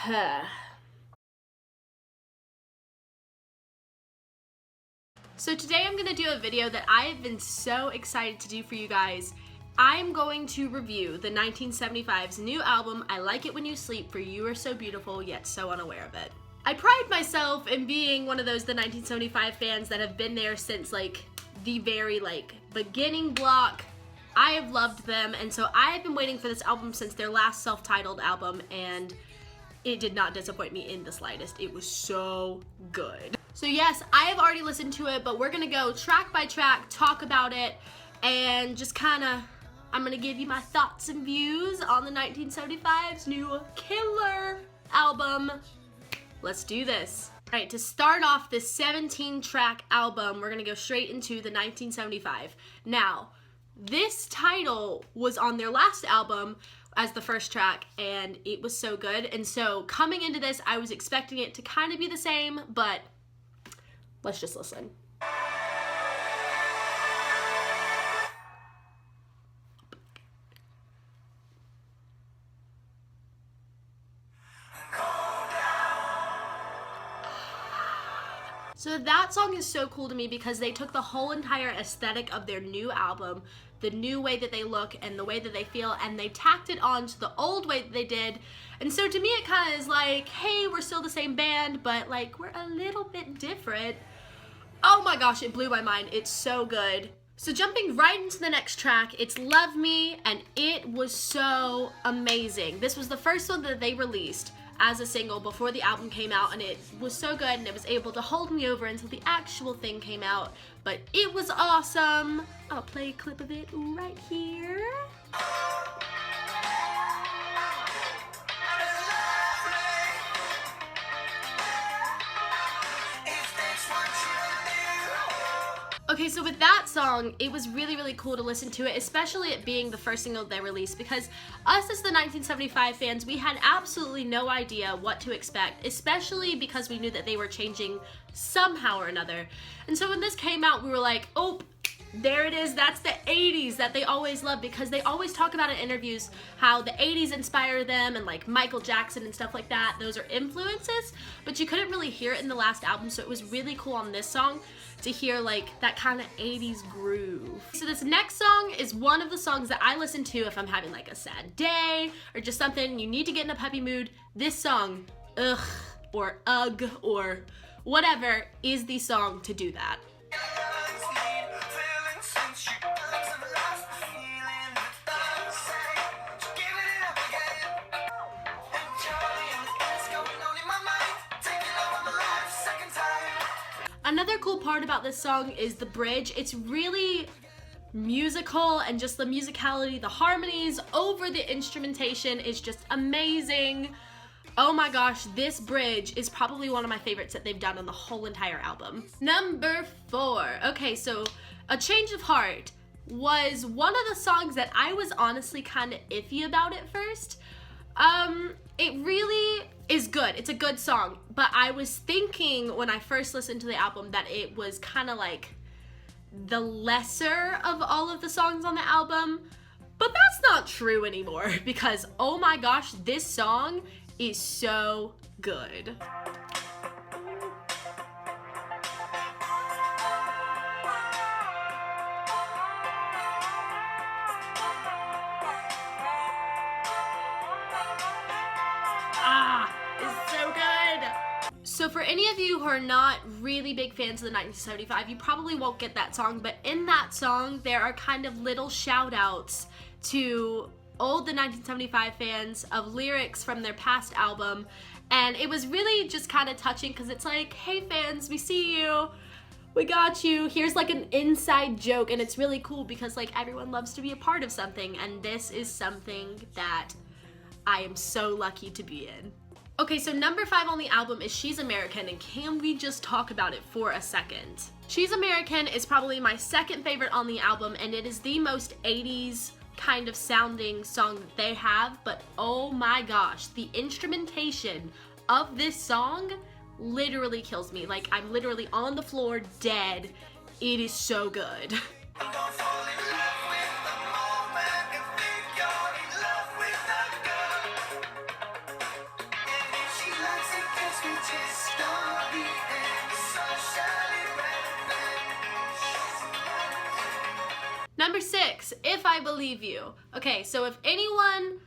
So today I'm going to do a video that I have been so excited to do for you guys. I'm going to review the 1975's new album, I Like It When You Sleep, for You Are So Beautiful Yet So Unaware of It. I pride myself in being one of those the 1975 fans that have been there since the very beginning block. I have loved them, and so I have been waiting for this album since their last self-titled album, and it did not disappoint me in the slightest. It was so good. So yes, I have already listened to it, but we're gonna go track by track, talk about it, and just I'm gonna give you my thoughts and views on the 1975's new killer album. Let's do this. All right, to start off this 17-track album, we're gonna go straight into the 1975. Now, this title was on their last album as the first track, and it was so good. And so coming into this, I was expecting it to kind of be the same, but let's just listen. So that song is so cool to me because they took the whole entire aesthetic of their new album, the new way that they look and the way that they feel, and they tacked it on to the old way that they did. And so to me it kind of is like, hey, we're still the same band, but we're a little bit different. Oh my gosh, it blew my mind. It's so good. So jumping right into the next track, it's Love Me, and it was so amazing. This was the first one that they released as a single before the album came out, and it was so good, and it was able to hold me over until the actual thing came out, but it was awesome. I'll play a clip of it right here. Okay, so with that song, it was really, really cool to listen to it, especially it being the first single they released, because us as the 1975 fans, we had absolutely no idea what to expect, especially because we knew that they were changing somehow or another. And so when this came out, we were like, oh, there it is, that's the 80s that they always love, because they always talk about in interviews how the 80s inspire them, and Michael Jackson and stuff like that, those are influences, but you couldn't really hear it in the last album, so it was really cool on this song to hear that kind of 80s groove. So this next song is one of the songs that I listen to if I'm having a sad day or just something you need to get in a peppy mood. This song, ugh, or ugh, or whatever, is the song to do that. Another cool part about this song is the bridge. It's really musical, and just the musicality, the harmonies over the instrumentation is just amazing. Oh my gosh, this bridge is probably one of my favorites that they've done on the whole entire album. Number 4. Okay, so A Change of Heart was one of the songs that I was honestly kind of iffy about at first. It really is good. It's a good song, but I was thinking when I first listened to the album that it was kind of the lesser of all of the songs on the album, but that's not true anymore, because oh my gosh, this song is so good. So for any of you who are not really big fans of the 1975, you probably won't get that song, but in that song, there are kind of little shout outs to the 1975 fans of lyrics from their past album, and it was really just kind of touching, because it's like, hey fans, we see you, we got you, here's an inside joke, and it's really cool because everyone loves to be a part of something, and this is something that I am so lucky to be in. Okay, so number 5 on the album is She's American, and can we just talk about it for a second? She's American is probably my second favorite on the album, and it is the most 80s kind of sounding song that they have, but oh my gosh, the instrumentation of this song literally kills me. I'm literally on the floor dead. It is so good. 6, If I Believe You. Okay, so if anyone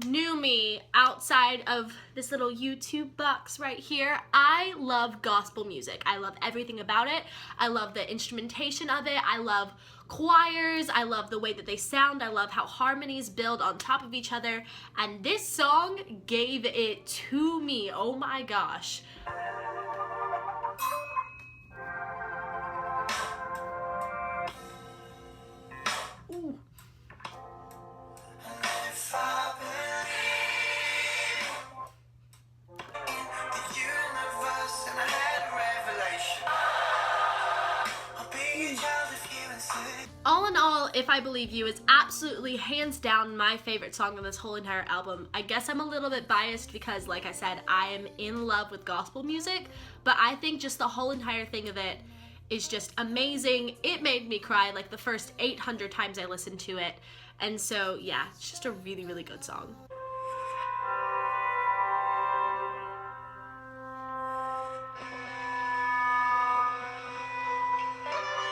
knew me outside of this little YouTube box right here, I love gospel music. I love everything about it. I love the instrumentation of it. I love choirs. I love the way that they sound. I love how harmonies build on top of each other. And this song gave it to me. Oh my gosh. Ooh. All in all, If I Believe You is absolutely hands down my favorite song on this whole entire album. I guess I'm a little bit biased because, like I said, I am in love with gospel music, but I think just the whole entire thing of it is just amazing. It made me cry like the first 800 times I listened to it, and so yeah, it's just a really, really good song.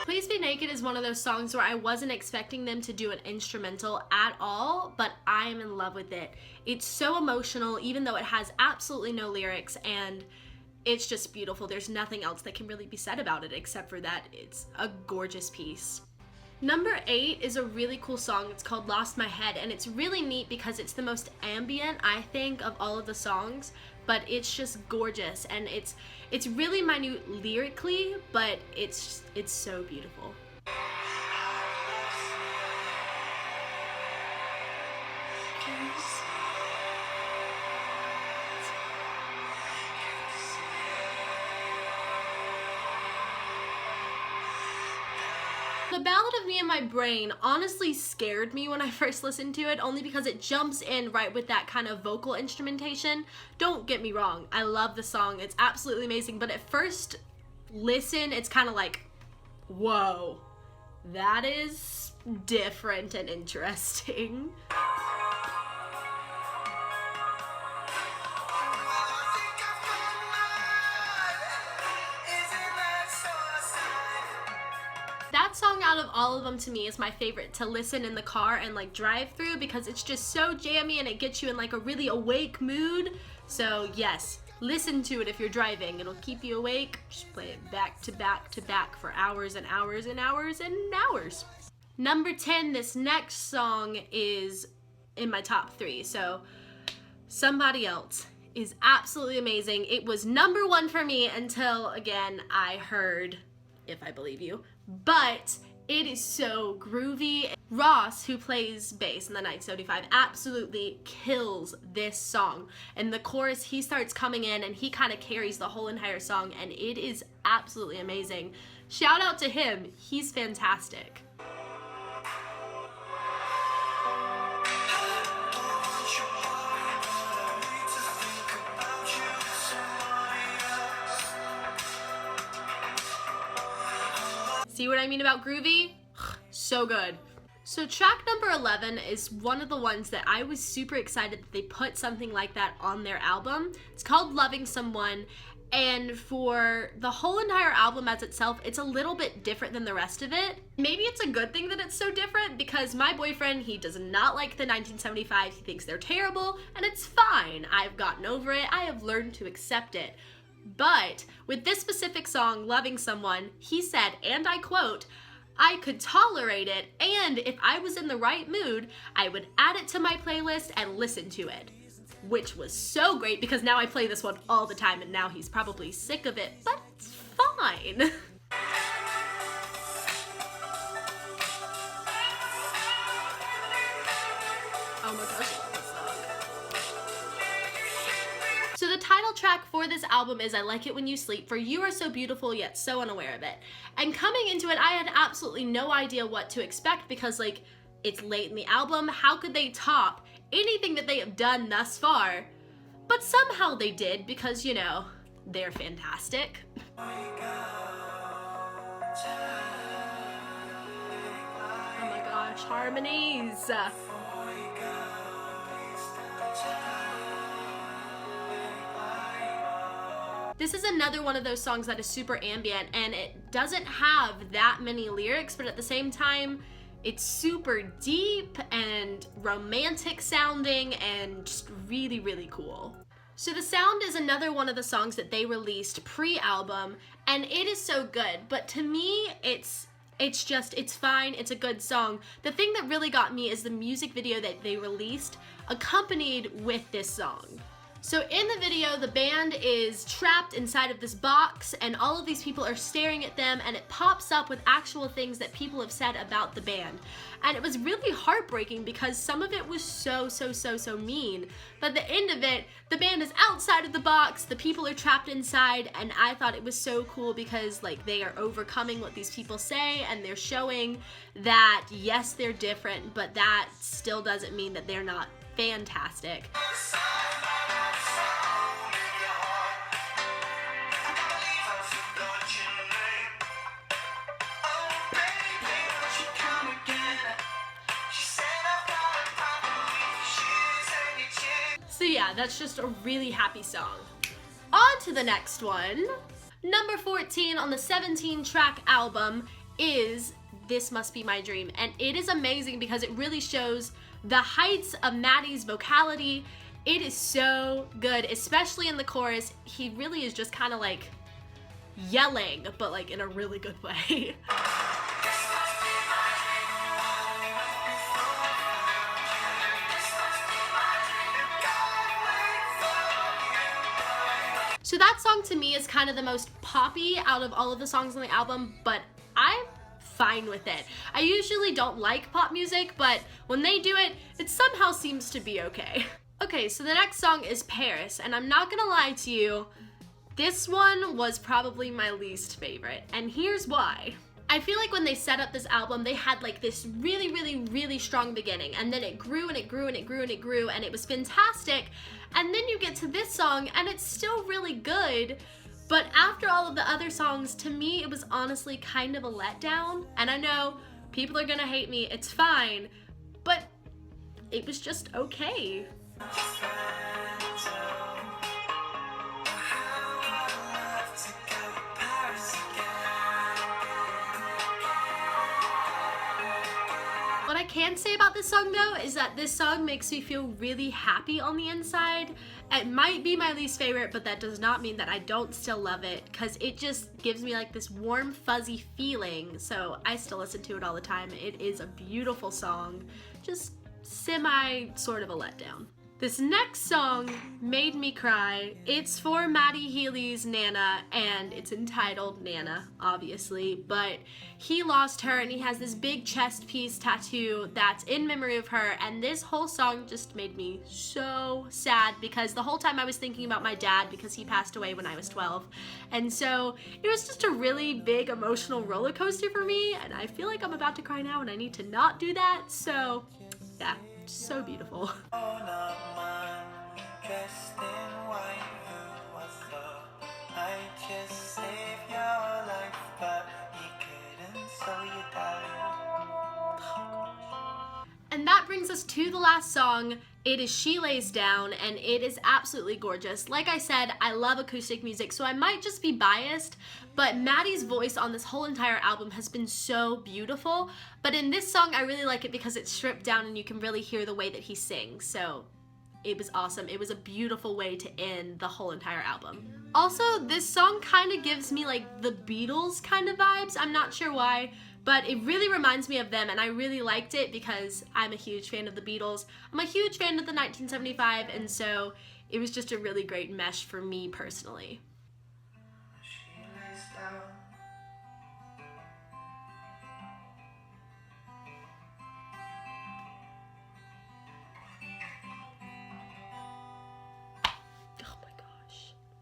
Please Be Naked is one of those songs where I wasn't expecting them to do an instrumental at all, but I am in love with it. It's so emotional, even though it has absolutely no lyrics, and it's just beautiful. There's nothing else that can really be said about it except for that it's a gorgeous piece. Number 8 is a really cool song. It's called Lost My Head, and it's really neat because it's the most ambient, I think, of all of the songs, but it's just gorgeous, and it's really minute lyrically, but it's so beautiful. The Ballad of Me and My Brain honestly scared me when I first listened to it, only because it jumps in right with that kind of vocal instrumentation. Don't get me wrong, I love the song, it's absolutely amazing, but at first listen, it's kind of like, whoa, that is different and interesting. That song out of all of them to me is my favorite to listen in the car and like drive through because it's just so jammy and it gets you in like a really awake mood. So yes, listen to it if you're driving. It'll keep you awake. Just play it back to back to back for hours and hours and hours and hours. Number 10, this next song is in my top 3. So Somebody Else is absolutely amazing. It was number 1 for me until, again, I heard If I Believe You. But it is so groovy. Ross, who plays bass in the 1975, absolutely kills this song. And the chorus, he starts coming in and he kind of carries the whole entire song, and it is absolutely amazing. Shout out to him, he's fantastic. See what I mean about groovy? So good. So track number 11 is one of the ones that I was super excited that they put something like that on their album. It's called Loving Someone, and for the whole entire album as itself, it's a little bit different than the rest of it. Maybe it's a good thing that it's so different because my boyfriend, he does not like the 1975s. He thinks they're terrible, and it's fine. I've gotten over it. I have learned to accept it. But with this specific song, Loving Someone, he said, and I quote, "I could tolerate it, and if I was in the right mood, I would add it to my playlist and listen to it." Which was so great because now I play this one all the time, and now he's probably sick of it, but it's fine. Oh my gosh. So the title track for this album is I Like It When You Sleep, for you are so beautiful yet so unaware of it. And coming into it, I had absolutely no idea what to expect because, like, it's late in the album. How could they top anything that they have done thus far? But somehow they did because, you know, they're fantastic. Oh my gosh, harmonies. This is another one of those songs that is super ambient, and it doesn't have that many lyrics, but at the same time, It's super deep and romantic sounding and just really, really cool. So The Sound is another one of the songs that they released pre-album, and it is so good, but to me, it's fine, it's a good song. The thing that really got me is the music video that they released accompanied with this song. So in the video, the band is trapped inside of this box and all of these people are staring at them, and it pops up with actual things that people have said about the band. And it was really heartbreaking because some of it was so mean. But at the end of it, the band is outside of the box, the people are trapped inside, and I thought it was so cool because like they are overcoming what these people say and they're showing that yes, they're different, but that still doesn't mean that they're not fantastic. So yeah, that's just a really happy song. On to the next one. Number 14 on the 17-track album is This Must Be My Dream, and it is amazing because it really shows the heights of Maddie's vocality. It is so good, especially in the chorus. He really is just kind of like yelling, but like in a really good way. So that song to me is kind of the most poppy out of all of the songs on the album, but I'm fine with it. I usually don't like pop music, but when they do it, it somehow seems to be okay. Okay, so the next song is Paris, and I'm not gonna lie to you, this one was probably my least favorite, and here's why. I feel like when they set up this album, they had like this really strong beginning, and then it grew and it grew and it grew and it grew, and it was fantastic. And then you get to this song and it's still really good, but after all of the other songs, to me, it was honestly kind of a letdown. And I know people are gonna hate me, it's fine, but it was just okay. What I can say about this song though is that this song makes me feel really happy on the inside. It might be my least favorite, but that does not mean that I don't still love it, because it just gives me like this warm fuzzy feeling, so I still listen to it all the time. It is a beautiful song, just semi sort of a letdown. This next song made me cry. It's for Maddie Healy's Nana, and it's entitled Nana, obviously, but he lost her and he has this big chest piece tattoo that's in memory of her, and this whole song just made me so sad because the whole time I was thinking about my dad because he passed away when I was 12, and so it was just a really big emotional roller coaster for me, and I feel like I'm about to cry now and I need to not do that, so yeah, so beautiful. Dressed in white, who was the I just saved your life, but he couldn't, so you died. And that brings us to the last song. It is She Lays Down, and it is absolutely gorgeous. Like I said, I love acoustic music, so I might just be biased, but Maddie's voice on this whole entire album has been so beautiful. But in this song, I really like it because it's stripped down and you can really hear the way that he sings, so it was awesome. It was a beautiful way to end the whole entire album. Also, this song kind of gives me like the Beatles kind of vibes. I'm not sure why, but it really reminds me of them, and I really liked it because I'm a huge fan of the Beatles. I'm a huge fan of the 1975, and so it was just a really great mesh for me personally. She lays down.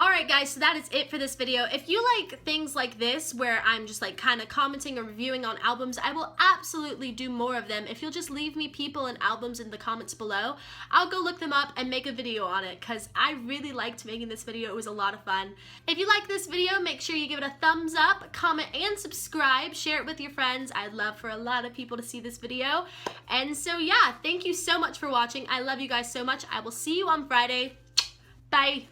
Alright guys, so that is it for this video. If you like things like this, where I'm just like kind of commenting or reviewing on albums, I will absolutely do more of them. If you'll just leave me people and albums in the comments below, I'll go look them up and make a video on it, because I really liked making this video. It was a lot of fun. If you like this video, make sure you give it a thumbs up, comment, and subscribe. Share it with your friends. I'd love for a lot of people to see this video. And so yeah, thank you so much for watching. I love you guys so much. I will see you on Friday. Bye.